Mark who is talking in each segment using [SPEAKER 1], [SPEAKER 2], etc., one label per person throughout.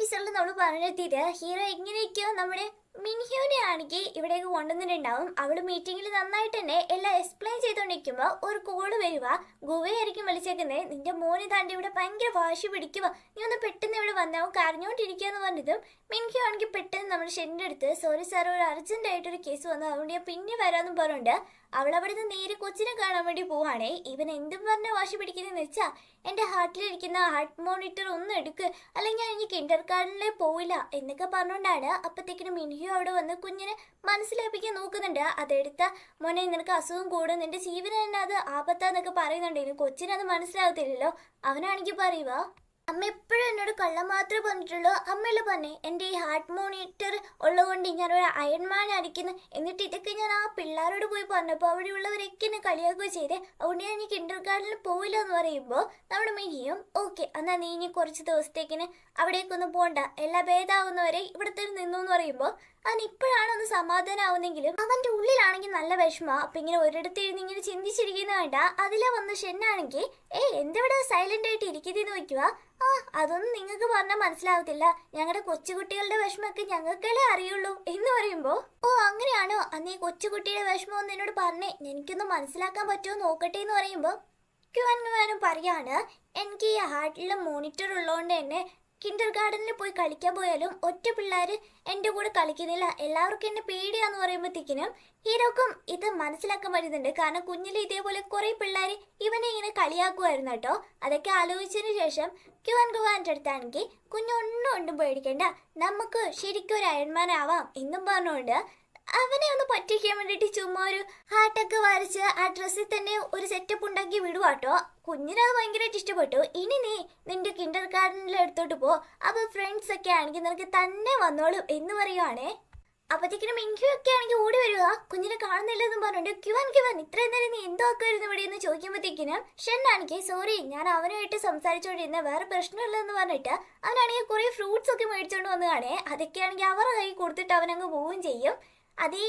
[SPEAKER 1] എപ്പിസോഡിൽ നമ്മൾ പറഞ്ഞെത്തിയത് ഹീറോ എങ്ങനെയൊക്കെയോ നമ്മുടെ മിൻഹ്യൂനെ ആണെങ്കിൽ ഇവിടേക്ക് കൊണ്ടുവന്നിട്ടുണ്ടാവും. അവള് മീറ്റിംഗിൽ നന്നായിട്ട് തന്നെ എല്ലാം എക്സ്പ്ലെയിൻ ചെയ്തോണ്ടിരിക്കുമ്പോ ഒരു കോള് വരുക. ഗുവയായിരിക്കും വിളിച്ചേക്കുന്നത്. നിന്റെ മോന് താണ്ടി ഇവിടെ ഭയങ്കര വാശി പിടിക്കുക, നീ ഒന്ന് പെട്ടെന്ന് ഇവിടെ വന്നാവും കരഞ്ഞോണ്ടിരിക്കുകയെന്ന് പറഞ്ഞതും മിൻഹ്യൂ ആണെങ്കിൽ പെട്ടെന്ന് നമ്മുടെ ഷെന്നിന്റെ അടുത്ത് സോറി സാർ, ഒരു അർജന്റ് ആയിട്ടൊരു കേസ് വന്നു, അതുകൊണ്ട് ഞാൻ പിന്നെ വരാമെന്നും പറഞ്ഞുകൊണ്ട് അവൾ അവിടുന്ന് നേരെ കൊച്ചിനെ കാണാൻ വേണ്ടി പോവാണേ. ഇവൻ എന്തും പറഞ്ഞ വാശി പിടിക്കുന്നതെന്ന് വെച്ചാ എന്റെ ഹാർട്ടിലിരിക്കുന്ന ഹാർട്ട് മോണിറ്റർ ഒന്ന് എടുക്ക്, അല്ലെങ്കിൽ ഞാൻ ഇനി കിൻഡർ ഗാർഡനിലേ പോവില്ല എന്നൊക്കെ പറഞ്ഞുകൊണ്ടാണ്. അപ്പത്തേക്കിനും മിൻഹ്യൂ അവിടെ വന്ന് കുഞ്ഞിനെ മനസ്സിലാപ്പിക്കാൻ നോക്കുന്നുണ്ട്. അതെടുത്ത മോനെ നിനക്ക് അസുഖം കൂടും, നിന്റെ ജീവന് തന്നെ അത് ആപത്താന്നൊക്കെ പറയുന്നുണ്ടെങ്കിലും കൊച്ചിനത് മനസ്സിലാകത്തില്ലല്ലോ. അവനാണെങ്കിൽ പറയുക, അമ്മ എപ്പോഴും എന്നോട് കള്ളം മാത്രമേ പറഞ്ഞിട്ടുള്ളൂ, അമ്മയല്ലേ പറഞ്ഞേ എൻ്റെ ഈ ഹാർട്ട് മോണിറ്റർ ഉള്ളതുകൊണ്ട് ഞാനൊരു അയൺമാൻ അടിക്കുന്നു, എന്നിട്ട് ഇതൊക്കെ ഞാൻ ആ പിള്ളേരോട് പോയി പറഞ്ഞപ്പോൾ അവിടെയുള്ളവരൊക്കെ എന്നെ കളിയാക്കുകയോ ചെയ്തേ, അതുകൊണ്ട് ഞാൻ ഇനി കിൻഡർ ഗാർഡനിൽ പോയില്ല എന്ന് പറയുമ്പോൾ നമ്മുടെ മിനിയും ഓക്കെ എന്നാൽ നീ ഇനി കുറച്ച് ദിവസത്തേക്കിന് അവിടേക്കൊന്നും പോകണ്ട, എല്ലാം ഭേദമാവുന്നവരെ ഇവിടുത്തെ നിന്നു എന്ന് പറയുമ്പോൾ അവൻ ഇപ്പോഴാണ് ഒന്ന് സമാധാനമാവുന്നെങ്കിലും അവൻ്റെ ഉള്ളിലാണെങ്കിൽ നല്ല വിഷമ. അപ്പം ഇങ്ങനെ ഒരിടത്ത് ഇരുന്ന് ഇങ്ങനെ ചിന്തിച്ചിരിക്കുന്ന വേണ്ട അതിലെ വന്ന് ഷെന്നാണെങ്കിൽ എന്തെവിടെ സൈലന്റ് ആയിട്ട് ഇരിക്കുന്നതെന്ന് വയ്ക്കുക. അതൊന്നും നിങ്ങൾക്ക് പറഞ്ഞാൽ മനസ്സിലാവത്തില്ല, ഞങ്ങളുടെ കൊച്ചുകുട്ടികളുടെ വിഷമമൊക്കെ ഞങ്ങൾക്കല്ലേ അറിയുള്ളൂ എന്ന് പറയുമ്പോൾ അങ്ങനെയാണോ, അന്ന് ഈ കൊച്ചുകുട്ടിയുടെ വിഷമം ഒന്ന് എന്നോട് പറഞ്ഞേ, എനിക്കൊന്ന് മനസ്സിലാക്കാൻ പറ്റുമോ നോക്കട്ടെ എന്ന് പറയുമ്പോൾ ക്യുവാനും പറയാണ്, എനിക്ക് ഈ ഹാർട്ടിലെ മോണിറ്റർ ഉള്ളതുകൊണ്ട് തന്നെ കിൻഡർ ഗാർഡനിൽ പോയി കളിക്കാൻ പോയാലും ഒറ്റ പിള്ളേർ എൻ്റെ കൂടെ കളിക്കുന്നില്ല, എല്ലാവർക്കും എന്നെ പേടിയാന്ന് പറയുമ്പോഴത്തേക്കിനും ഹീറോക്കും ഇത് മനസ്സിലാക്കാൻ പറ്റുന്നുണ്ട്. കാരണം കുഞ്ഞിലെ ഇതേപോലെ കുറേ പിള്ളേർ ഇവനെ ഇങ്ങനെ കളിയാക്കുമായിരുന്നു കേട്ടോ. അതൊക്കെ ആലോചിച്ചതിന് ശേഷം ക്യുവാൻ്റെ അടുത്താണെങ്കിൽ കുഞ്ഞൊന്നും പേടിക്കണ്ട, നമുക്ക് ശരിക്കും ഒരു അയൺമാൻ ആവാം എന്നും പറഞ്ഞുകൊണ്ട് അവനെ ഒന്ന് പറ്റിക്കാൻ വേണ്ടിയിട്ട് ചുമ്മാ ഒരു ഹാർട്ടൊക്കെ വരച്ച് ആ ഡ്രസ്സിൽ തന്നെ ഒരു സെറ്റപ്പ് ഉണ്ടാക്കി വിടുവാട്ടോ. കുഞ്ഞിനത് ഭയങ്കരമായിട്ട് ഇഷ്ടപ്പെട്ടു. ഇനി നീ നിന്റെ കിൻഡർ ഗാർഡനിൽ എടുത്തോട്ട് പോ, അപ്പോൾ ഫ്രണ്ട്സ് ഒക്കെ ആണെങ്കിൽ നിനക്ക് തന്നെ വന്നോളും എന്ന് പറയുവാണേ. അപ്പത്തേക്കിനും മിൻഹ്യൂ ഒക്കെ ആണെങ്കിൽ ഓടി വരിക, കുഞ്ഞിനെ കാണുന്നില്ലെന്നും പറഞ്ഞിട്ട് ക്യുവാൻ ഇത്രയും നേരം നീ എന്തോ ആക്കുമായിരുന്നു ഇവിടെ എന്ന് ചോദിക്കുമ്പോഴത്തേക്കിനും ഷെന്നാണെങ്കിൽ സോറി ഞാൻ അവനുമായിട്ട് സംസാരിച്ചുകൊണ്ടിരുന്ന വേറെ പ്രശ്നമില്ലെന്ന് പറഞ്ഞിട്ട് അവനാണെങ്കിൽ കുറേ ഫ്രൂട്ട്സ് ഒക്കെ മേടിച്ചുകൊണ്ട് വന്ന് കാണേ. അതൊക്കെ ആണെങ്കിൽ അവരുടെ കൈ കൊടുത്തിട്ട് അവനങ്ങ് പോവുകയും ചെയ്യും. അതേ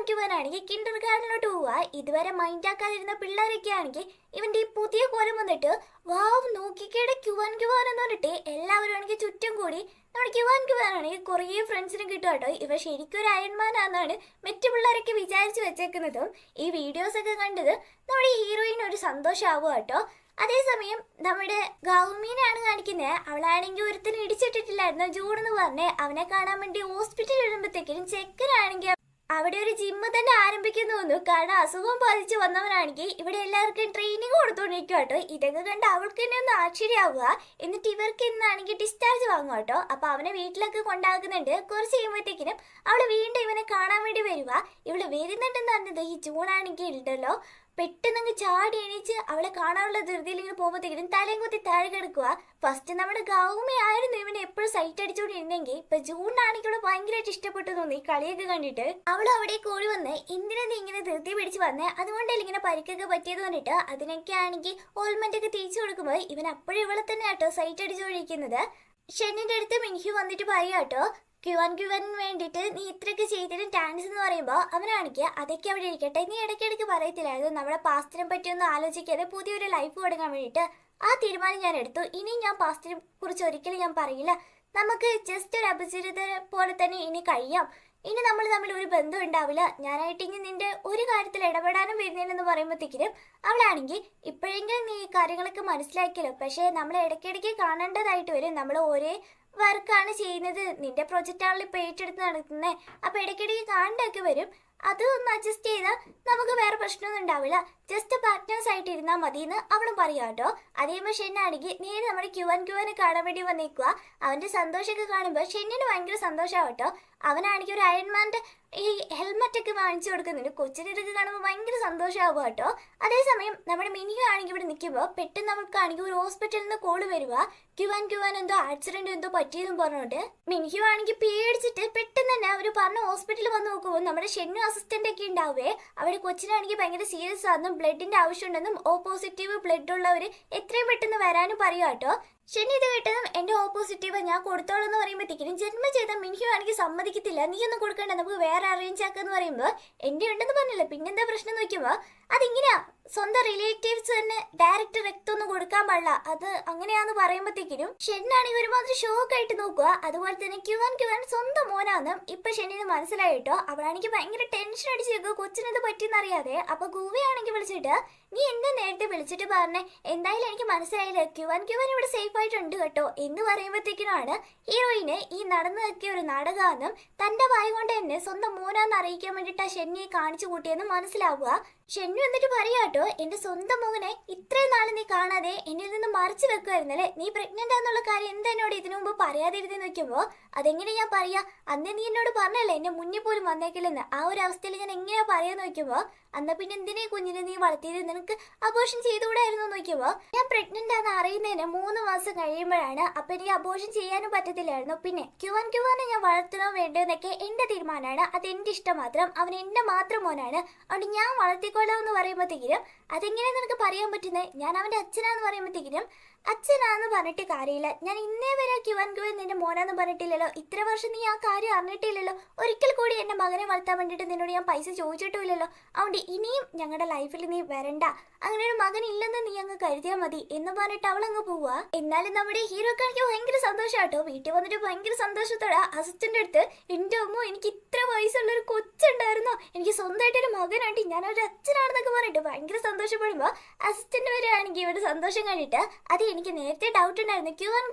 [SPEAKER 1] ക്യുവാനാണെങ്കിൽ കിൻഡർ ഗാർഡനിലോട്ട് പോവുക. ഇതുവരെ മൈൻഡ് ആക്കാതിരുന്ന പിള്ളേരൊക്കെ ആണെങ്കിൽ ഇവന്റെ ഈ പുതിയ കോലം വന്നിട്ട് വാവ് നോക്കിക്കേടെ ക്യുവാൻ എന്ന് പറഞ്ഞിട്ട് എല്ലാവരും ആണെങ്കിൽ ചുറ്റും കൂടി നമ്മുടെ ക്യുവാനാണെങ്കിൽ കുറേ ഫ്രണ്ട്സിനും കിട്ടും കേട്ടോ. ഇവ ശരിക്കും ഒരു അയൺമാനാന്നാണ് മറ്റു പിള്ളേരൊക്കെ വിചാരിച്ച് വെച്ചേക്കുന്നതും. ഈ വീഡിയോസ് ഒക്കെ കണ്ടത് നമ്മുടെ ഈ ഹീറോയിന് ഒരു സന്തോഷമാവുക കേട്ടോ. അതേസമയം നമ്മുടെ ഗൗമീനാണ് കാണിക്കുന്നത്. അവളാണെങ്കിൽ ഒരുത്തിന് ഇടിച്ചിട്ടിട്ടില്ലായിരുന്നു ജൂൺ എന്ന് പറഞ്ഞ് അവനെ കാണാൻ വേണ്ടി ഹോസ്പിറ്റലിൽ വരുമ്പോഴത്തേക്കും ചെക്കനാണെങ്കിൽ അവിടെ ഒരു ജിമ്മ് തന്നെ ആരംഭിക്കുന്നു തോന്നുന്നു. കാരണം അസുഖം ബാധിച്ച് വന്നവനാണെങ്കിൽ ഇവിടെ എല്ലാവർക്കും ട്രെയിനിങ് കൊടുത്തോണ്ടിരിക്കും കേട്ടോ. ഇതൊക്കെ കണ്ട് അവൾക്ക് തന്നെ ഒന്ന് ആശ്ചര്യമാവുക. എന്നിട്ട് ഇവർക്ക് ഇന്നാണെങ്കിൽ ഡിസ്ചാർജ് വാങ്ങുക കേട്ടോ. അപ്പൊ അവനെ വീട്ടിലൊക്കെ കൊണ്ടാക്കുന്നുണ്ട്. കുറച്ച് കഴിയുമ്പോഴത്തേക്കിനും അവള് വീണ്ടും ഇവനെ കാണാൻ വേണ്ടി വരിക. ഇവള് വരുന്നുണ്ടെന്ന് പറഞ്ഞത് ഈ ജൂണാണെങ്കിൽ ഉണ്ടല്ലോ പെട്ടെന്ന് ചാടി എണീച്ച് അവളെ കാണാനുള്ള ധൃതിയിൽ ഇങ്ങനെ പോകുമ്പോഴത്തേക്കും തലയും കുത്തി താഴെ കിടക്കുക. ഫസ്റ്റ് നമ്മുടെ ഗൗമയായിരുന്നു ഇവനെ എപ്പോഴും സൈറ്റ് അടിച്ചുകൊണ്ടിരുന്നെങ്കിൽ ഇപ്പൊ ജൂണിനാണെങ്കിൽ ഇവിടെ ഭയങ്കരമായിട്ട് ഇഷ്ടപ്പെട്ടു തോന്നി കളിയൊക്കെ കണ്ടിട്ട്. അവൾ അവിടെ കൂടി വന്ന് എന്തിനാ നീ ഇങ്ങനെ ധൃതി പിടിച്ച് വന്നേ, അതുകൊണ്ടല്ലേ ഇങ്ങനെ പരിക്കൊക്കെ പറ്റിയത് പറഞ്ഞിട്ട് അതിനൊക്കെ ആണെങ്കിൽ ഓൾമെന്റ് ഒക്കെ തേച്ചു കൊടുക്കുമ്പോൾ ഇവൻ അപ്പോഴും ഇവളെ തന്നെ കേട്ടോ സൈറ്റ് അടിച്ചുകൊണ്ടിരിക്കുന്നത്. ഷെന്നിന്റെ അടുത്ത് മിൻഹ്യൂ വന്നിട്ട് പറയുക കേട്ടോ, ക്യുവാൻ വേണ്ടിയിട്ട് നീ ഇത്രയൊക്കെ ചെയ്തിട്ട് ഡാൻസ് എന്ന് പറയുമ്പോൾ അവനാണെങ്കിൽ അതൊക്കെ അവിടെ ഇരിക്കട്ടെ, നീ ഇടയ്ക്കിടയ്ക്ക് പറയത്തില്ലായിരുന്നു നമ്മുടെ പാസ്റ്റിനെ പറ്റിയൊന്നും ആലോചിക്കാതെ പുതിയൊരു ലൈഫ് കൊടുക്കാൻ വേണ്ടിയിട്ട് ആ തീരുമാനം ഞാൻ എടുത്തു. ഇനി ഞാൻ പാസ്റ്റിനെ കുറിച്ച് ഒരിക്കലും ഞാൻ പറയില്ല, നമുക്ക് ജസ്റ്റ് ഒരു അപരിചിതരെ പോലെ തന്നെ ഇനി കഴിയാം, ഇനി നമ്മൾ തമ്മിൽ ഒരു ബന്ധം ഉണ്ടാവില്ല, ഞാനായിട്ട് ഇനി നിന്റെ ഒരു കാര്യത്തിൽ ഇടപെടാനും വരുന്നില്ലെന്ന് പറയുമ്പോഴത്തേക്കിനും അവളാണെങ്കിൽ ഇപ്പോഴെങ്കിലും നീ ഈ കാര്യങ്ങളൊക്കെ മനസ്സിലാക്കിയല്ലോ, പക്ഷേ നമ്മൾ ഇടയ്ക്കിടയ്ക്ക് കാണേണ്ടതായിട്ട് വരും, നമ്മൾ ഒരേ വർക്കാണ് ചെയ്യുന്നത്, നിന്റെ പ്രൊജക്റ്റാണല്ലോ ഇപ്പോൾ ഏറ്റെടുത്ത് നടത്തുന്നത്, അപ്പോൾ ഇടയ്ക്കിടയ്ക്ക് കാണേണ്ടതൊക്കെ വരും, അത് ഒന്ന് അഡ്ജസ്റ്റ് ചെയ്താൽ നമുക്ക് വേറെ പ്രശ്നമൊന്നും ഉണ്ടാവില്ല, ജസ്റ്റ് പാർട്ട്നേഴ്സ് ആയിട്ട് ഇരുന്നാൽ മതി എന്ന് അവളും പറയാം കേട്ടോ. അതേപോലെ ഷെന്നാണെങ്കിൽ നേരെ നമ്മുടെ ക്യുവാനെ കാണാൻ വേണ്ടി വന്നേക്കുക. അവൻ്റെ സന്തോഷമൊക്കെ കാണുമ്പോൾ ഷെന്നിന് ഭയങ്കര സന്തോഷമാവും കേട്ടോ. അവനാണെങ്കിൽ ഒരു അയൺമാൻ്റെ ഈ ഹെൽമെറ്റ് ഒക്കെ വാങ്ങിച്ചു കൊടുക്കുന്നുണ്ട്. കൊച്ചിന് ഇതൊക്കെ കാണുമ്പോൾ ഭയങ്കര സന്തോഷമാവുക കേട്ടോ. അതേസമയം നമ്മുടെ മിനിഹു ആണെങ്കിൽ ഇവിടെ നിൽക്കുമ്പോൾ പെട്ടെന്ന് നമുക്കാണെങ്കിൽ ഒരു ഹോസ്പിറ്റലിൽ നിന്ന് കോള് വരിക. ക്യുവാൻ എന്തോ ആക്സിഡന്റ് എന്തോ പറ്റിയതെന്ന് പറഞ്ഞോണ്ട് മിനിഹു ആണെങ്കിൽ പേടിച്ചിട്ട് പെട്ടെന്ന് തന്നെ അവർ പറഞ്ഞ ഹോസ്പിറ്റലിൽ വന്ന് നോക്കുമ്പോൾ നമ്മുടെ ഷെന്നു അസിസ്റ്റന്റ് ഒക്കെ ഉണ്ടാവേ. അവിടെ കൊച്ചിനാണെങ്കിൽ ഭയങ്കര സീരിയസ് ആണെന്നും ബ്ലഡിന്റെ ആവശ്യമുണ്ടെന്നും ഓ പോസിറ്റീവ് ബ്ലഡ് ഉള്ളവർ എത്രയും പെട്ടെന്ന് വരാനും പറയുക കേട്ടോ. ശനി ഇത് കേട്ടതും എന്റെ ഓപ്പോസിറ്റീവ് ഞാൻ കൊടുത്തോളൂ എന്ന് പറയുമ്പോഴത്തേക്കും ജന്മം ചെയ്ത മിൻഹ്യു ആണെങ്കിൽ സമ്മതിക്കത്തില്ല, നീ ഒന്നും കൊടുക്കണ്ട, നമുക്ക് വേറെ അറേഞ്ച് ആക്കാന്ന് പറയുമ്പോൾ എന്റെ ഉണ്ടെന്ന് പറഞ്ഞില്ല, പിന്നെന്താ പ്രശ്നം നോക്കുമ്പോ അതിങ്ങനെയാ സ്വന്തം റിലേറ്റീവ്സ് തന്നെ ഡയറക്റ്റ് രക്തമൊന്നും കൊടുക്കാൻ പാടില്ല, അത് അങ്ങനെയാന്ന് പറയുമ്പോഴത്തേക്കിനും ഷെന്നാണെങ്കിൽ ഒരുമാതിരി ഷോക്ക് ആയിട്ട് നോക്കുക. അതുപോലെ തന്നെ ക്യുവാൻ സ്വന്തം മോനാന്നും ഇപ്പൊ ഷെന്നിന് മനസ്സിലായിട്ടോ. അവളാണെങ്കിൽ ഭയങ്കര ടെൻഷൻ അടിച്ചേക്കുക, കൊച്ചിനത് പറ്റിയെന്നറിയാതെ. അപ്പൊ ഗുവയാണെങ്കിൽ വിളിച്ചിട്ട് നീ എന്നെ നേരത്തെ വിളിച്ചിട്ട് പറഞ്ഞേ, എന്തായാലും എനിക്ക് മനസ്സിലായില്ല, ക്യുവാൻ ഇവിടെ സേഫ് ആയിട്ടുണ്ട് കേട്ടോ എന്ന് പറയുമ്പോഴത്തേക്കിനാണ് ഹീറോയിന് ഈ നടന്നു നിൽക്കിയ ഒരു നാടകമെന്നും തന്റെ വായ കൊണ്ട് തന്നെ സ്വന്തം മോനാന്ന് അറിയിക്കാൻ വേണ്ടിട്ട് ആ ഷെന്നിയെ കാണിച്ചു കൂട്ടിയെന്ന് മനസ്സിലാവുക. ഷെന്നു എന്നിട്ട് പറയാട്ടോ, എന്റെ സ്വന്തം മോനെ ഇത്രയും നാൾ നീ കാണാതെ എന്നിൽ നിന്ന് മറിച്ചു വെക്കുമായിരുന്നല്ലേ, നീ പ്രഗ്നന്റ് ആണെന്നുള്ള കാര്യം എന്താ എന്നോട് ഇതിനു മുമ്പ് പറയാതിരുന്ന് നോക്കുമ്പോ അതെങ്ങനെ ഞാൻ പറയാ, അന്ന് നീ എന്നോട് പറഞ്ഞല്ലേ എന്റെ മുന്നിൽ പോലും വന്നേക്കില്ലെന്ന്. ആ ഒരു അവസ്ഥയിൽ ഞാൻ എങ്ങനെയാ പറയാന്ന് നോക്കുമ്പോ അന്നാ പിന്നെ എന്തിനാ കുഞ്ഞിനെ നീ വളർത്തിയത്, നിനക്ക് അബോഷൻ ചെയ്തുകൂടായിരുന്നു നോക്കുമ്പോ ഞാൻ പ്രഗ്നന്റ് ആണെന്ന് അറിയുന്നതിന് 3 മാസം കഴിയുമ്പോഴാണ്. അപ്പൊ എനിക്ക് അബോഷൻ ചെയ്യാനും പറ്റത്തില്ലായിരുന്നു. പിന്നെ ക്യുവാനെ ഞാൻ വളർത്തണോ വേണ്ടോ എന്നൊക്കെ എന്റെ തീരുമാനമാണ്, അത് എന്റെ ഇഷ്ടം മാത്രം, അവൻ എന്റെ മാത്രം മോനാണ്, അതുകൊണ്ട് ഞാൻ വളർത്തിക്കൊള്ളാം എന്ന് പറയുമ്പോഴത്തേക്കിനും അതെങ്ങനെ നിനക്ക് പറയാൻ പറ്റുന്നത്, ഞാൻ അവന്റെ അച്ഛനാന്ന് പറയുമ്പോഴത്തേക്കിനും അച്ഛനാന്ന് പറഞ്ഞിട്ട് കാര്യമില്ല, ഞാൻ ഇന്നേ വരെ ക്യുവാൻ നിന്റെ മോനാന്ന് പറഞ്ഞിട്ടില്ലല്ലോ, ഇത്ര വർഷം നീ ആ കാര്യം അറിഞ്ഞിട്ടില്ലല്ലോ, ഒരിക്കൽ കൂടി എന്റെ മകനെ വളർത്താൻ വേണ്ടിയിട്ട് നിന്നോട് ഞാൻ പൈസ ചോദിച്ചിട്ടുമില്ലല്ലോ, അതുകൊണ്ട് ഇനിയും ഞങ്ങളുടെ ലൈഫിൽ നീ വരണ്ട, അങ്ങനെ ഒരു മകൻ ഇല്ലെന്ന് നീ അങ്ങ് കരുതിയാൽ മതി എന്ന് പറഞ്ഞിട്ട് അവൾ അങ്ങ് പോവുക. എന്നാലും നമ്മുടെ ഹീറോക്കാണെങ്കിൽ ഭയങ്കര സന്തോഷാട്ടോ. വീട്ടിൽ വന്നിട്ട് ഭയങ്കര സന്തോഷത്തോടെ അസിസ്റ്റന്റ് അടുത്ത് എന്റെ അമ്മ എനിക്ക് ഇത്ര വയസ്സുള്ള ഒരു കൊച്ചുണ്ടായിരുന്നോ, എനിക്ക് സ്വന്തമായിട്ടൊരു മകനായിട്ട് ഞാൻ ഒരു അച്ഛനാണെന്നൊക്കെ പറഞ്ഞിട്ട് ഭയങ്കര സന്തോഷപ്പെടുമ്പോ അസിസ്റ്റന്റ് വരെയാണെങ്കിൽ ഇവരുടെ സന്തോഷം കണ്ടിട്ട് അത് എനിക്ക് നേരത്തെ ഡൗട്ട് ഉണ്ടായിരുന്നു, ക്യുവാൻ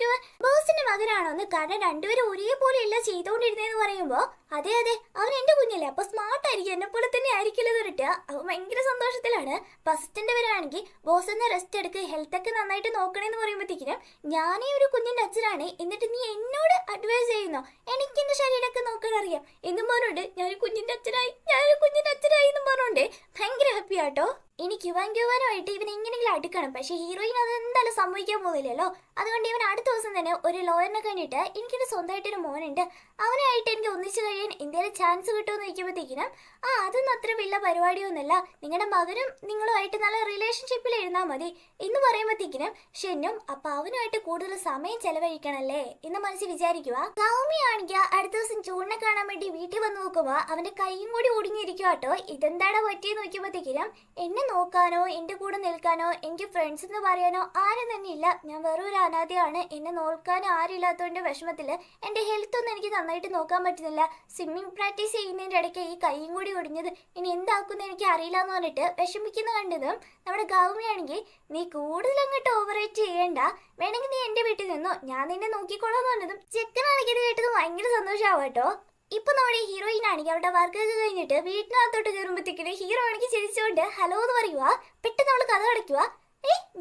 [SPEAKER 1] ബോസിന്റെ മകനാണോ എന്ന്, കാരണം രണ്ടുപേരും ഒരേപോലെ ഇല്ല ചെയ്തോണ്ടിരുന്നേന്ന് പറയുമ്പോ അതെ അവൻ എന്റെ കുഞ്ഞല്ലേ, അപ്പൊ സ്മാർട്ട് ആയിരിക്കും, എന്നെ പോലെ തന്നെ ആയിരിക്കില്ല എന്ന് പറഞ്ഞിട്ട് അവൻ ഭയങ്കര സന്തോഷത്തിലാണ്. അസിസ്റ്റന്റ് വരാണെങ്കിൽ ബോസ് ഒന്ന് റെസ്റ്റ് എടുക്കുക, ഹെൽത്ത് ഒക്കെ നന്നായിട്ട് നോക്കണേന്ന് പറയുമ്പോഴത്തേക്കിനും ഞാനേ ഒരു കുഞ്ഞിന്റെ അച്ഛനാണ്, എന്നിട്ട് നീ എന്നോട് അഡ്വൈസ് ചെയ്യുന്നോ, എനിക്ക് എന്റെ ശരീരമൊക്കെ നോക്കാൻ അറിയാം എന്നും പറഞ്ഞോണ്ട് ഞാനൊരു കുഞ്ഞിന്റെ അച്ഛനായി എന്നും പറഞ്ഞോണ്ട് ഭയങ്കര ഹാപ്പി ആട്ടോ. ഇനി ക്യുവാനുമായിട്ട് ഇവൻ എങ്ങനെയെങ്കിലും അടുക്കണം, പക്ഷെ ഹീറോയിൻ അത് എന്തായാലും സംഭവിക്കാൻ പോകുന്നില്ലല്ലോ. അതുകൊണ്ട് ഇവൻ അടുത്ത ദിവസം തന്നെ ഒരു ലോയറിനെ കണ്ടിട്ട് എനിക്കൊരു സ്വന്തമായിട്ടൊരു മോനുണ്ട്, അവനായിട്ട് എനിക്ക് ഒന്നിച്ചു കഴിയാൻ എന്തെങ്കിലും ചാൻസ് കിട്ടുമെന്ന് ചോദിക്കുമ്പോഴത്തേക്കിനും അതൊന്നും അത്ര വലിയ പരിപാടിയൊന്നുമല്ല, നിങ്ങളുടെ മകനും നിങ്ങളുമായിട്ട് നല്ല റിലേഷൻഷിപ്പിൽ ഇരുന്നാൽ മതി എന്ന് പറയുമ്പോഴത്തേക്കിനും ഷെന്നും അപ്പൊ അവനുമായിട്ട് കൂടുതൽ സമയം ചെലവഴിക്കണല്ലേ എന്ന് മനസ്സിൽ വിചാരിക്കുക. സൗമ്യയാണെങ്കിൽ അടുത്ത ദിവസം ചൂടിനെ കാണാൻ വേണ്ടി വീട്ടിൽ വന്ന് നോക്കുമ്പോ അവന്റെ കൈയും കൂടി ഒടിഞ്ഞിരിക്കുക കേട്ടോ. ഇതെന്താടാ പറ്റിയെന്ന് നോക്കുമ്പോഴത്തേക്കിനും എന്നെ നോക്കാനോ എന്റെ കൂടെ നിൽക്കാനോ എനിക്ക് ഫ്രണ്ട്സ് എന്ന് പറയാനോ ആരും തന്നെ ഇല്ല, ഞാൻ വെറും ഒരു അനാഥയാണ്, എന്നെ നോക്കാനോ ആരില്ലാത്തതിന്റെ വിഷമത്തില് എന്റെ ഹെൽത്ത് ഒന്നും എനിക്ക് നന്നായിട്ട് നോക്കാൻ പറ്റുന്നില്ല, സ്വിമ്മിങ് പ്രാക്ടീസ് ചെയ്യുന്നതിന്റെ ഇടയ്ക്ക് ഈ കൈയും കൂടി ഒടിഞ്ഞത്, ഇനി എന്താക്കുന്ന എനിക്ക് അറിയില്ല എന്ന് പറഞ്ഞിട്ട് വിഷമിക്കുന്ന കണ്ടതും നമ്മുടെ ഗൗമിയാണെങ്കിൽ നീ കൂടുതൽ അങ്ങോട്ട് ഓവറേറ്റ് ചെയ്യേണ്ട, വേണമെങ്കിൽ നീ എന്റെ വീട്ടിൽ നിന്നോ, ഞാൻ നിന്നെ നോക്കിക്കോളാന്ന് പറഞ്ഞതും ചെക്കനാണെങ്കിൽ ഇത് കേട്ടത് ഭയങ്കര സന്തോഷമാവും കേട്ടോ. ഇപ്പൊ നമ്മുടെ ഹീറോയിൻ ആണെങ്കിൽ അവരുടെ വർക്കൊക്കെ കഴിഞ്ഞിട്ട് വീട്ടിനകത്തോട്ട് കയറുമ്പോഴത്തേക്കിന് ഹീറോ ആണെങ്കിൽ ചിരിച്ചുകൊണ്ട് ഹലോ എന്ന് പറയുക. പെട്ടെന്ന് അവള് കഥ അടയ്ക്കുക.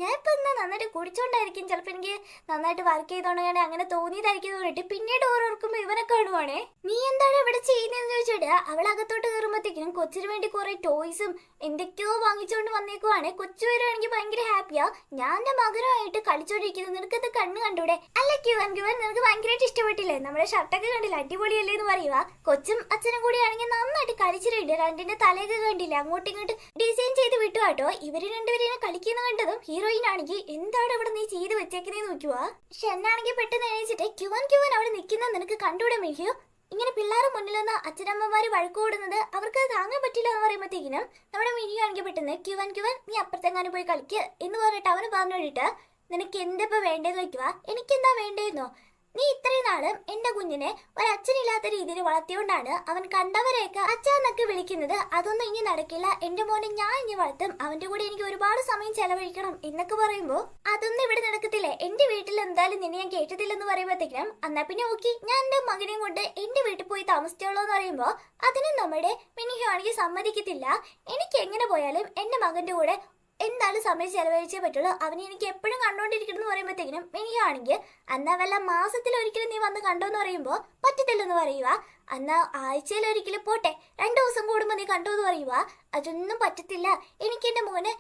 [SPEAKER 1] ഞാൻ ഇപ്പൊ എന്നാ നന്നായിട്ട് കുടിച്ചോണ്ടായിരിക്കും, ചിലപ്പോ എനിക്ക് നന്നായിട്ട് വർക്ക് ചെയ്തോണ്ടാണ് അങ്ങനെ തോന്നിയതായിരിക്കും പറഞ്ഞിട്ട് പിന്നീട് ഓരോർക്കുമ്പോ ഇവനെ കാണുവാണേ. നീ എന്താണ് ഇവിടെ ചെയ്യുന്നതെന്ന് ചോദിച്ചിട്ട് അവൾ അകത്തോട്ട് കയറുമ്പോഴത്തേക്കിനും കൊച്ചിന് വേണ്ടി കുറെ ടോയ്സും എന്തൊക്കെയോ വാങ്ങിച്ചോണ്ട് വന്നേക്കുവാണ്. കൊച്ചു വരുവാണെങ്കിൽ ഭയങ്കര ഹാപ്പിയാ, ഞാൻ എന്റെ മകനുമായിട്ട് കളിച്ചോണ്ടിരിക്കുന്നു, നിനക്കത് കണ്ണ് കണ്ടൂടെ, അല്ല ക്യുവാൻ നിനക്ക് ഭയങ്കരമായിട്ട് ഇഷ്ടപ്പെട്ടില്ലേ, നമ്മുടെ ഷർട്ടൊക്കെ കണ്ടില്ല അടിപൊളിയല്ലേ എന്ന് പറയുക. കൊച്ചും അച്ഛനും കൂടി ആണെങ്കിൽ നന്നായിട്ട് കളിച്ചിട്ടുണ്ട്, രണ്ടിന്റെ തലയൊക്കെ കണ്ടില്ല അങ്ങോട്ടും ഇങ്ങോട്ടും ഡിസൈൻ ചെയ്ത് വിട്ടു കേട്ടോ. ഇവര് രണ്ടുപേരും കളിക്കുന്ന കണ്ടതും ഹീറോയിൻ ആണെങ്കിൽ എന്താണ് ഇവിടെ നീ ചെയ്ത് വെച്ചേക്കുന്നതെന്ന് നോക്കുക. ഷെന്നാണെങ്കിൽ പെട്ടെന്ന് എണീച്ചിട്ട് ക്യുവാൻ അവിടെ നിൽക്കുന്ന നിനക്ക് കണ്ടൂടെ മിഹിയോ, ഇങ്ങനെ പിള്ളേരുടെ മുന്നിൽ നിന്ന് അച്ഛനമ്മമാര് വഴക്ക് കൂടുന്നത് അവർക്ക് താങ്ങാൻ പറ്റില്ല എന്ന് പറയുമ്പോഴത്തേക്കിനും നമ്മുടെ മിഹിയോ ആണെങ്കിൽ പെട്ടെന്ന് ക്യുവാൻ നീ അപ്പുറത്തെങ്ങാനും പോയി കളിക്കുക എന്ന് പറഞ്ഞിട്ട് അവന് പറഞ്ഞു വേണ്ടിട്ട് നിനക്ക് എന്തിപ്പോ വേണ്ടതെന്ന് നോക്കുക. എനിക്കെന്താ വേണ്ടതെന്നോ, നീ ഇത്രയും നാളും എന്റെ കുഞ്ഞിനെ ഒരച്ഛനില്ലാത്ത രീതിയിൽ വളർത്തിയോണ്ടാണ് അവൻ കണ്ടവരെയൊക്കെ അച്ഛന്നൊക്കെ വിളിക്കുന്നത്, അതൊന്നും ഇനി നടക്കില്ല, എന്റെ മോനെ ഞാൻ ഇനി വളർത്തും, അവന്റെ കൂടെ എനിക്ക് ഒരുപാട് സമയം ചെലവഴിക്കണം എന്നൊക്കെ പറയുമ്പോ അതൊന്നും ഇവിടെ നടക്കത്തില്ലേ, എന്റെ വീട്ടിൽ എന്തായാലും നിന്നെ ഞാൻ കേട്ടതില്ലെന്ന് പറയുമ്പോഴത്തേക്കും എന്നാ പിന്നെ ഓക്കെ ഞാൻ എന്റെ മകനെയും കൊണ്ട് എന്റെ വീട്ടിൽ പോയി താമസിച്ചോളൂ എന്ന് പറയുമ്പോ അതിനും നമ്മുടെ മിനിഹോ ആണെങ്കിൽ സമ്മതിക്കത്തില്ല. എനിക്ക് എങ്ങനെ പോയാലും എന്റെ മകന്റെ കൂടെ എന്തായാലും സമയം ചെലവഴിച്ചേ പറ്റുള്ളൂ, അവനെ എനിക്ക് എപ്പോഴും കണ്ടോണ്ടിരിക്കണം എന്ന് പറയുമ്പോഴത്തേക്കിനും മിനിഹോ ആണെങ്കിൽ എന്നാ വല്ല മാസത്തിലൊരിക്കലും നീ വന്ന് കണ്ടോന്ന് പറയുമ്പോ പറ്റത്തില്ലെന്ന് പറയുക. എന്നാ ആഴ്ചയിലൊരിക്കലും പോട്ടെ 2 ദിവസം കൂടുമ്പോ നീ കണ്ടോ എന്ന് പറയുക. അതൊന്നും പറ്റത്തില്ല, എനിക്ക് എന്റെ മോനെ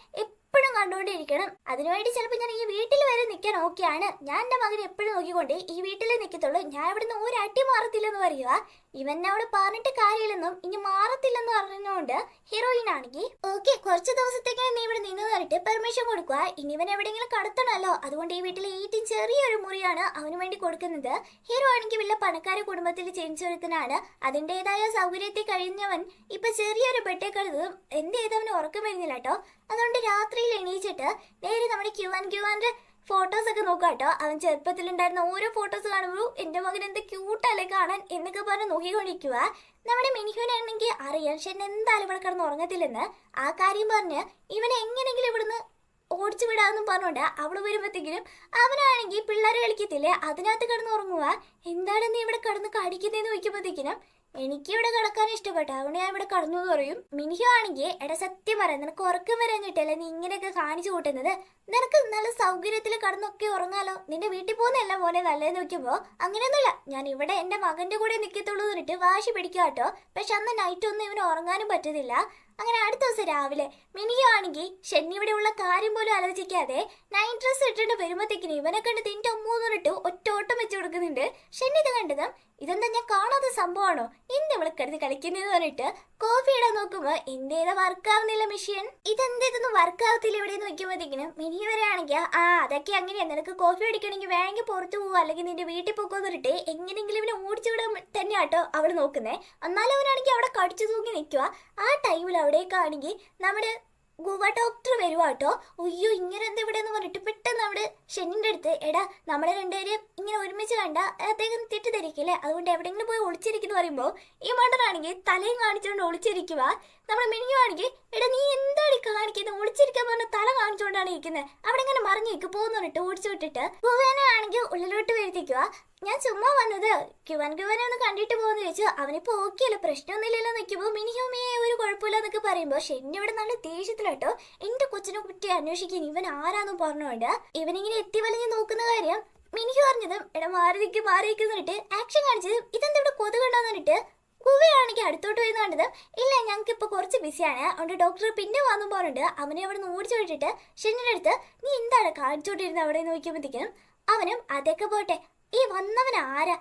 [SPEAKER 1] എപ്പോഴും കണ്ടുകൊണ്ടിരിക്കണം. അതിനുവേണ്ടി ചിലപ്പോൾ ഞാൻ ഈ വീട്ടിൽ വരെ നിൽക്കാൻ ഓക്കെയാണ്. ഞാൻ എൻ്റെ മകനെ എപ്പോഴും നോക്കിക്കൊണ്ട് ഈ വീട്ടിലേ നിൽക്കത്തുള്ളൂ. ഞാൻ ഇവിടുന്ന് ഒരടി മാറത്തില്ലെന്ന് പറയുക. ഇവനോട് പറഞ്ഞിട്ട് കാര്യമില്ലെന്നും ഇനി മാറത്തില്ലെന്ന് പറഞ്ഞുകൊണ്ട് ഹീറോയിൻ ആണെങ്കിൽ ഓക്കെ കുറച്ച് ദിവസത്തേക്ക് നീ ഇവിടെ നിന്ന് പറഞ്ഞിട്ട് പെർമിഷൻ കൊടുക്കുക. ഇനി ഇവൻ എവിടെയെങ്കിലും കടത്തണമല്ലോ, അതുകൊണ്ട് ഈ വീട്ടിലെ ഏറ്റവും ചെറിയൊരു മുറിയാണ് അവന് വേണ്ടി കൊടുക്കുന്നത്. ഹീറോ ആണെങ്കിൽ വലിയ പണക്കാര കുടുംബത്തിൽ ജനിച്ചൊരുത്തനാണ്. അതിൻ്റെതായ സൗകര്യത്തിൽ കഴിഞ്ഞവൻ ഇപ്പൊ ചെറിയൊരു ബെഡേ കഴുതും എന്ത് ചെയ്തവന് ഉറക്കം വരുന്നില്ല കേട്ടോ. അതുകൊണ്ട് രാത്രിയിൽ എണീച്ചിട്ട് നേരെ നമ്മുടെ ക്യുവാൻ്റെ ഫോട്ടോസ് ഒക്കെ നോക്കാം കേട്ടോ. അവൻ ചെറുപ്പത്തിലുണ്ടായിരുന്ന ഓരോ ഫോട്ടോസ് കാണുമ്പോൾ എൻ്റെ മകൻ എന്ത് ക്യൂട്ടല്ലേ കാണാൻ എന്നൊക്കെ പറഞ്ഞ് നോക്കിക്കൊണ്ടിരിക്കുക. നമ്മുടെ മിനിഹുവിനാണെങ്കിൽ അറിയാം ഷൻ എന്തായാലും ഇവിടെ കിടന്ന് ഉറങ്ങത്തില്ലെന്ന്. ആ കാര്യം പറഞ്ഞ് ഇവനെ എങ്ങനെയെങ്കിലും ഇവിടുന്ന് ഓടിച്ചു വിടാമെന്നും പറഞ്ഞോണ്ട് അവള് വരുമ്പോഴത്തേക്കിനും അവനാണെങ്കിൽ പിള്ളേർ കളിക്കത്തില്ലേ അതിനകത്ത് കിടന്ന് ഉറങ്ങുക. എന്താണ് നീ ഇവിടെ കിടന്ന് കടിക്കുന്നതെന്ന് ചോദിക്കുമ്പോഴത്തേക്കിനും എനിക്കിവിടെ കിടക്കാൻ ഇഷ്ടപ്പെട്ടു, അതുകൊണ്ട് ഞാൻ ഇവിടെ കടന്നു എന്ന് പറയും. മിനിഹു ആണെങ്കിൽ എടാ സത്യം പറയാം, നിനക്ക് ഉറക്കം വരാഞ്ഞിട്ടല്ലേ നീ ഇങ്ങനെയൊക്കെ കാണിച്ചു കൂട്ടുന്നത്. നിനക്ക് നല്ല സൗകര്യത്തിൽ കടന്നൊക്കെ ഉറങ്ങാലോ, നിന്റെ വീട്ടിൽ പോകുന്നതല്ല പോലെ നല്ലതെന്ന് നോക്കുമ്പോൾ അങ്ങനെയൊന്നുമില്ല, ഞാൻ ഇവിടെ എൻ്റെ മകൻ്റെ കൂടെ നിൽക്കത്തുള്ളൂ എന്നിട്ട് വാശി പിടിക്കുക കേട്ടോ. പക്ഷെ അന്ന് നൈറ്റ് ഒന്നും ഇവന് ഉറങ്ങാനും പറ്റുന്നില്ല. അങ്ങനെ അടുത്ത ദിവസം രാവിലെ മിനിഹു ആണെങ്കിൽ ഷെന്നി ഇവിടെ ഉള്ള കാര്യം പോലും ആലോചിക്കാതെ നൈറ്റ് ഡ്രസ് ഇട്ടിട്ട് വരുമ്പോഴത്തേക്കിന് ഇവനെ കണ്ട് തിൻ്റെ ഒമ്മൂന്നിട്ട് ഒറ്റ ഓട്ടം വെച്ച് കൊടുക്കുന്നുണ്ട്. ഷെന്നി ഇത് കണ്ടതും ഇതെന്താ ഞാൻ കാണാത്ത സംഭവമാണോ, എന്ത് ഇവിടെ കിടന്ന് കളിക്കുന്നതെന്ന് പറഞ്ഞിട്ട് കോഫി ഇടാൻ നോക്കുമ്പോ എന്തേതാ വർക്കാവുന്നില്ല മെഷീൻ, ഇതെന്തേതൊന്നും വർക്കാവത്തില്ല ഇവിടെ നോക്കുമ്പോഴത്തേക്കിനും മിനി വരെയാണെങ്കിൽ അതൊക്കെ അങ്ങനെയാ, നിനക്ക് കോഫി അടിക്കണമെങ്കിൽ വേണമെങ്കിൽ പുറത്തു പോവുക അല്ലെങ്കിൽ നിന്റെ വീട്ടിൽ പോക്കോന്നിട്ട് എങ്ങനെയെങ്കിലും ഇവനെ ഓടിച്ചു വിടാൻ തന്നെയാട്ടോ അവള് നോക്കുന്നേ. എന്നാലും അവനാണെങ്കിൽ അവിടെ കടിച്ചു തൂങ്ങി നിൽക്കുക. ആ ടൈമിൽ അവിടേക്കാണെങ്കിൽ നമ്മുടെ ഗുവ ഡോക്ടർ വരുവാട്ടോ. അയ്യോ ഇങ്ങനെ എന്താ ഇവിടെ എന്ന് പറഞ്ഞിട്ട് പെട്ടെന്ന് നമ്മുടെ ഷെന്നിൻ്റെ അടുത്ത് എടാ നമ്മളെ രണ്ടുപേരും ഇങ്ങനെ ഒരുമിച്ച് കണ്ട അദ്ദേഹം തെറ്റിദ്ധരിക്കില്ലേ, അതുകൊണ്ട് എവിടെയെങ്കിലും പോയി ഒളിച്ചിരിക്കുന്നു പറയുമ്പോൾ ഈ മണ്ടനാണെങ്കിൽ തലയും കാണിച്ചുകൊണ്ട് ഒളിച്ചിരിക്കുക. നമ്മുടെ മിനിയുവാണെങ്കിൽ എടാ നീ എന്താണ് കാണിക്കുന്നത്, ഒളിച്ചിരിക്കാൻ പറഞ്ഞ തല കാണിച്ചുകൊണ്ടാണ് ഇരിക്കുന്നത്, അവിടെ ഇങ്ങനെ മറിഞ്ഞേക്ക് പോകുന്നു പറഞ്ഞിട്ട് ഓടിച്ചു വിട്ടിട്ട് ഗുവേനെ ആണെങ്കിൽ ഉള്ളിലോട്ട് വരുത്തിക്കുക. ഞാൻ ചുമ്മാ വന്നത് ക്യുവനെ ഒന്ന് കണ്ടിട്ട് പോകുന്ന ചോദിച്ചു. അവനിപ്പോ ഓക്കെയല്ലോ പ്രശ്നമൊന്നുമില്ലല്ലോ നിൽക്കുമ്പോൾ മിനിഹുമേ ഒരു കുഴപ്പമില്ല എന്നൊക്കെ പറയുമ്പോൾ ഷെന്നി ഇവിടെ നല്ല ദേഷ്യത്തിലാട്ടോ എന്റെ കൊച്ചിനെ കുറ്റി അന്വേഷിക്കാൻ ഇവൻ ആരാന്നും പറഞ്ഞുകൊണ്ട് ഇവനിങ്ങനെ എത്തി വലിഞ്ഞ് നോക്കുന്ന കാര്യം മിനിഹു പറഞ്ഞതും എടാ മാറിയിരിക്കുന്നിട്ട് ആക്ഷൻ കാണിച്ചതും ഇതെന്താ ഇവിടെ കൊതുകുണ്ടോന്ന് പറഞ്ഞിട്ട് ഗുവയാണെങ്കിൽ അടുത്തോട്ട് പോയി കണ്ടത് ഇല്ല ഞങ്ങൾക്ക് ഇപ്പൊ കുറച്ച് ബിസിയാണ്, അതുകൊണ്ട് ഡോക്ടർ പിന്നെ വന്നു പറഞ്ഞിട്ട് അവനെ അവിടെ നിന്ന് ഓടിച്ചു വിട്ടിട്ട് ഷെന്നിന്റെ അടുത്ത് നീ എന്താണ് കാണിച്ചോണ്ടിരുന്നത് അവിടെ നോക്കിയപ്പോഴത്തേക്കും അവനും അതൊക്കെ പോട്ടെ ഈ വന്നവൻ ആരാ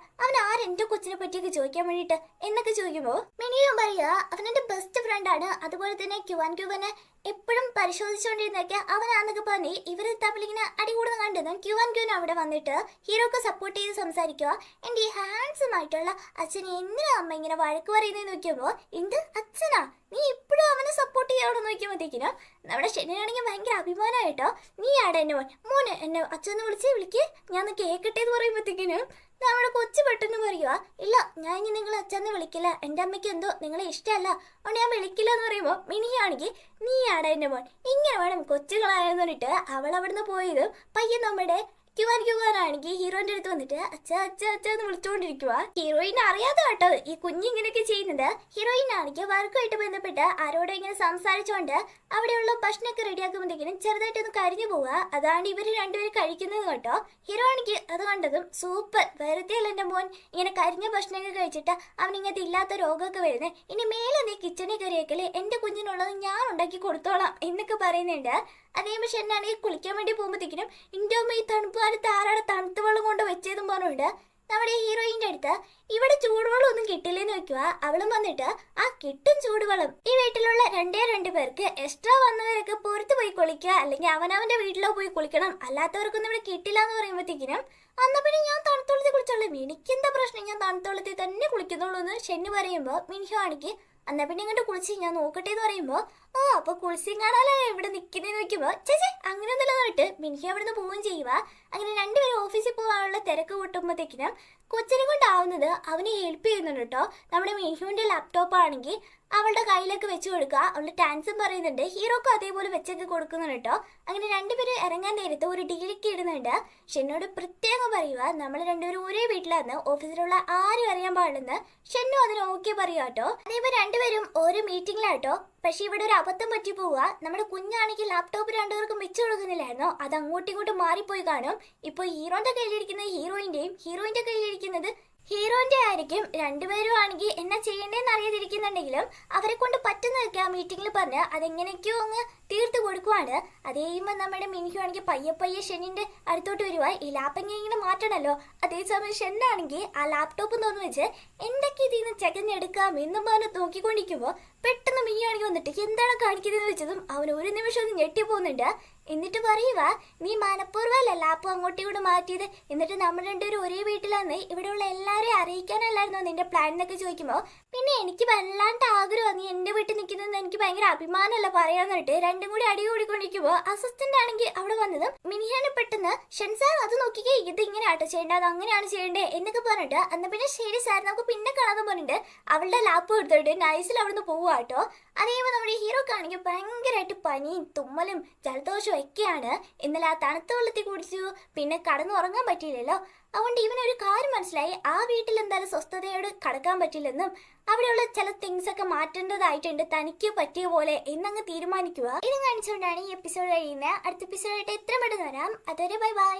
[SPEAKER 1] എന്റെ കൊച്ചിനെ പറ്റിയൊക്കെ ചോദിക്കാൻ വേണ്ടിട്ട് എന്നൊക്കെ ചോദിക്കുമ്പോൾ മിനിയും പറയുക അവനെന്റെ ബെസ്റ്റ് ഫ്രണ്ടാണ്, അതുപോലെ തന്നെ ക്യുവനെ എപ്പോഴും പരിശോധിച്ചുകൊണ്ടിരുന്നൊക്കെ അവനാന്നൊക്കെ പറഞ്ഞ് ഇവര് തമ്മിലിങ്ങനെ അടികൂടുന്ന കണ്ടതും ക്യുവൻ അവിടെ വന്നിട്ട് ഹീറോക്ക് സപ്പോർട്ട് ചെയ്ത് സംസാരിക്കുക. എന്റെ ഈ ഹാൻഡ്സം ആയിട്ടുള്ള അച്ഛനെ എന്തിനാ അമ്മ ഇങ്ങനെ വഴക്ക് പറയുന്നത് നോക്കിയപ്പോൾ എന്ത് അച്ഛനാ നീ ഇപ്പോഴും അവനെ സപ്പോർട്ട് ചെയ്യാവിടെ നോക്കിയപ്പോഴത്തേക്കിനും നമ്മുടെ ഷെന്നിനാണെങ്കിൽ ഭയങ്കര അഭിമാനമായിട്ടോ നീ ആടെ എന്നെ മോനെ എന്നെ അച്ഛനെ വിളിക്ക് ഞാൻ കേൾക്കട്ടെ എന്ന് പറയുമ്പോഴത്തേക്കിനും നമ്മുടെ കൊച്ചു പെട്ടെന്ന് പറയുക ഇല്ല ഞാൻ ഇനി നിങ്ങൾ അച്ഛനെ വിളിക്കില്ല, എൻ്റെ അമ്മയ്ക്ക് എന്തോ നിങ്ങളെ ഇഷ്ടമല്ല അതുകൊണ്ട് ഞാൻ വിളിക്കില്ല എന്ന് പറയുമ്പോൾ മിനിയാണെങ്കിൽ നീ ആടെ എൻ്റെ മോൻ ഇങ്ങനെ വേണം കൊച്ചുകളായെന്ന് പറഞ്ഞിട്ട് അവൾ അവിടുന്ന് പോയത് പയ്യെ നമ്മുടെ ക്യുവാനാണെങ്കിൽ ഹീറോയിന്റെ അടുത്ത് വന്നിട്ട് അച്ഛ എന്ന് വിളിച്ചുകൊണ്ടിരിക്കുക. ഹീറോയിൻ അറിയാതെ കേട്ടോ ഈ കുഞ്ഞിങ്ങനെയൊക്കെ ചെയ്യുന്നത്. ഹീറോയിൻ ആണെങ്കിൽ വർക്കുമായിട്ട് ബന്ധപ്പെട്ട് ആരോടും ഇങ്ങനെ സംസാരിച്ചുകൊണ്ട് അവിടെയുള്ള ഭക്ഷണമൊക്കെ റെഡിയാക്കുമ്പോഴത്തേക്കിനും ചെറുതായിട്ടൊന്ന് കരിഞ്ഞു പോവുക. അതാണ് ഇവര് രണ്ടുപേരും കഴിക്കുന്നത് കേട്ടോ. ഹീറോ ആണെങ്കിൽ അത് കണ്ടതും സൂപ്പർ വെറുതെ അല്ല എൻ്റെ മോൻ ഇങ്ങനെ കരിഞ്ഞ ഭക്ഷണമൊക്കെ കഴിച്ചിട്ട് അവനിങ്ങനത്തെ ഇല്ലാത്ത രോഗമൊക്കെ വരുന്നത്, ഇനി മേലെ നീ കിച്ചണിൽ കയറിയേക്കല്ലേ എൻ്റെ കുഞ്ഞിനുള്ളത് ഞാൻ ഉണ്ടാക്കി കൊടുത്തോളാം എന്നൊക്കെ പറയുന്നുണ്ട്. അതേപോലെ ഷെന്നാണെങ്കിൽ കുളിക്കാൻ വേണ്ടി പോകുമ്പോഴത്തേക്കിനും ഇൻഡോമ ഈ തണുപ്പ് കാലത്ത് ആരാടെ തണുത്ത വെള്ളം കൊണ്ട് വെച്ചതെന്നും പറഞ്ഞുകൊണ്ട് നമ്മുടെ ഹീറോയിൻ്റെ അടുത്ത് ഇവിടെ ചൂടുവെള്ളം ഒന്നും കിട്ടില്ലെന്ന് വെക്കുക. അവളും വന്നിട്ട് കിട്ടും ചൂടുവെള്ളം ഈ വീട്ടിലുള്ള രണ്ടേ പേർക്ക് എക്സ്ട്രാ വന്നവരൊക്കെ പുറത്ത് പോയി കുളിക്കുക അല്ലെങ്കിൽ അവനവന്റെ വീട്ടിലോ പോയി കുളിക്കണം, അല്ലാത്തവർക്കൊന്നും ഇവിടെ കിട്ടില്ല എന്ന് പറയുമ്പോഴത്തേക്കിനും അന്ന് പിന്നെ ഞാൻ തണുത്തോളത്തിൽ കുളിച്ചോളാം, എനിക്കെന്താ പ്രശ്നം ഞാൻ തണുത്തോളത്തിൽ തന്നെ കുളിക്കുന്നുള്ളൂ എന്ന് ഷെന്നി പറയുമ്പോൾ മിനിഹു ആണെങ്കിൽ എന്നാ പിന്നെ ഇങ്ങോട്ട് കുളിച്ച് ഞാൻ നോക്കട്ടെ എന്ന് പറയുമ്പോൾ അപ്പൊ കുളിച്ചും കാണാലോ ഇവിടെ നിൽക്കുന്നതെന്ന് നോക്കുമ്പോൾ ചേച്ചി അങ്ങനെ ഒന്നുമില്ല പറഞ്ഞിട്ട് മിനിഹി അവിടെ നിന്ന് പോവുകയും ചെയ്യുക. അങ്ങനെ രണ്ടുപേരും ഓഫീസിൽ പോകാനുള്ള തിരക്ക് കൂട്ടുമ്പോഴത്തേക്കിനും കൊച്ചിനെ കൊണ്ടാവുന്നത് അവനെ ഹെൽപ്പ് ചെയ്യുന്നുണ്ട് കേട്ടോ. നമ്മുടെ മിനിഹുവിന്റെ ലാപ്ടോപ്പ് ആണെങ്കിൽ അവളുടെ കയ്യിലേക്ക് വെച്ച് കൊടുക്കുക. അവളുടെ ടാൻസും പറയുന്നുണ്ട്, ഹീറോക്കും അതേപോലെ വെച്ചൊക്കെ കൊടുക്കുന്നുണ്ട് കേട്ടോ. അങ്ങനെ രണ്ടുപേരും ഇറങ്ങാൻ നേരത്ത് ഒരു ഡീലൊക്കെ ഇടുന്നുണ്ട്. ഷെന്നോട് പ്രത്യേകം പറയുക നമ്മൾ രണ്ടുപേരും ഒരേ വീട്ടിലാന്ന് ഓഫീസിലുള്ള ആരും അറിയാൻ പാടില്ലെന്ന്. ഷെന്നു അതിന് ഓക്കെ പറയുക കേട്ടോ. അതേപോലെ രണ്ടുപേരും ഓരോ മീറ്റിംഗിലാട്ടോ. പക്ഷെ ഇവിടെ ഒരു അബദ്ധം പറ്റി പോവുക, നമ്മുടെ കുഞ്ഞാണെങ്കിൽ ലാപ്ടോപ്പ് രണ്ടുപേർക്കും വെച്ചു കൊടുക്കുന്നില്ലായിരുന്നോ, അത് അങ്ങോട്ടും ഇങ്ങോട്ടും മാറിപ്പോയി കാണും. ഇപ്പോൾ ഹീറോന്റെ കയ്യിലിരിക്കുന്നത് ഹീറോയിന്റെയും ഹീറോയിന്റെ കയ്യിലിരിക്കുന്നത് ഹീറോന്റെ ആയിരിക്കും. രണ്ടുപേരും ആണെങ്കിൽ എന്നാ ചെയ്യേണ്ടതെന്ന് അറിയാതിരിക്കുന്നുണ്ടെങ്കിലും അവരെ കൊണ്ട് പറ്റുന്നതൊക്കെ ആ മീറ്റിംഗിൽ പറഞ്ഞ് അതെങ്ങനെയൊക്കെയോ അങ്ങ് തീർത്തു കൊടുക്കുവാണ്. അത് കഴിയുമ്പോൾ നമ്മുടെ മിൻഹു ആണെങ്കിൽ പയ്യെ പയ്യെ ഷെന്നിന്റെ അടുത്തോട്ട് വരുവാ. ഈ ലാപ്പ് എങ്ങനെ മാറ്റണല്ലോ. അതേസമയം ഷെന്നാണെങ്കിൽ ആ ലാപ്ടോപ്പ് തോന്നു വെച്ച് എന്തൊക്കെ ഇതിന്ന് ചകഞ്ഞെടുക്കാം എന്നും പറഞ്ഞ് നോക്കിക്കൊണ്ടിരിക്കുമ്പോൾ പെട്ടെന്ന് മിനി ആണെങ്കിൽ വന്നിട്ട് എന്താണ് കാണിക്കുന്നതെന്ന് വെച്ചതും അവൻ ഒരു നിമിഷം ഒന്ന് ഞെട്ടി പോകുന്നുണ്ട്. എന്നിട്ട് പറയുക, നീ മനഃപൂർവ്വമല്ല ലാപ്പ് അങ്ങോട്ടും ഇങ്ങോട്ട് മാറ്റിയത്. എന്നിട്ട് നമ്മൾ രണ്ടുപേരും ഒരേ വീട്ടിലാന്ന് ഇവിടെയുള്ള എല്ലാവരെയും അറിയിക്കാനല്ലായിരുന്നോ നിന്റെ പ്ലാൻ എന്നൊക്കെ ചോദിക്കുമ്പോൾ പിന്നെ എനിക്ക് വല്ലാണ്ട് ആഗ്രഹം നീ എന്റെ വീട്ടിൽ നിൽക്കുന്നതെന്ന് എനിക്ക് ഭയങ്കര അഭിമാനമല്ല പറയാന്നിട്ട് രണ്ടും കൂടി അടി കൂടിക്കൊണ്ടിരിക്കുമ്പോൾ അസിസ്റ്റന്റ് ആണെങ്കിൽ അവിടെ വന്നതും മിനിഹാനെ പെട്ടെന്ന് ഷെൻസാർ അത് നോക്കിക്കേ ഇത് ഇങ്ങനെ ആട്ടോ ചെയ്യേണ്ടത് അത് അങ്ങനെയാണ് ചെയ്യേണ്ടത് എന്നൊക്കെ പറഞ്ഞിട്ട് അന്ന് പിന്നെ ശരി സാർ നമുക്ക് പിന്നെ കാണാതെ പറഞ്ഞിട്ട് അവളുടെ ലാപ്പ് എടുത്തിട്ട് നൈസിൽ അവിടുന്ന് പോവാട്ടോ. അതേപോലെ നമ്മുടെ ഹീറോക്കാണെങ്കിൽ ഭയങ്കരമായിട്ട് പനിയും തുമ്മലും ജലദോഷവും ഒക്കെയാണ്. ഇന്നലെ ആ തണുത്ത വെള്ളത്തിൽ കുടിച്ചു, പിന്നെ കടന്നുറങ്ങാൻ പറ്റിയില്ലല്ലോ. അതുകൊണ്ട് ഇവനൊരു കാര്യം മനസ്സിലായി, ആ വീട്ടിൽ എന്തായാലും സ്വസ്ഥതയോട് കടക്കാൻ പറ്റില്ലെന്നും അവിടെയുള്ള ചില തിങ്സ് ഒക്കെ മാറ്റേണ്ടതായിട്ടുണ്ട് തനിക്ക് പറ്റിയ പോലെ എന്നങ്ങ് തീരുമാനിക്കുക. ഇത് കാണിച്ചുകൊണ്ടാണ് ഈ എപ്പിസോഡ് കഴിയുന്നത്. അടുത്ത എപ്പിസോഡായിട്ട് എത്ര പെട്ടെന്ന് വരാം. അതുവരെ ബൈ ബൈ.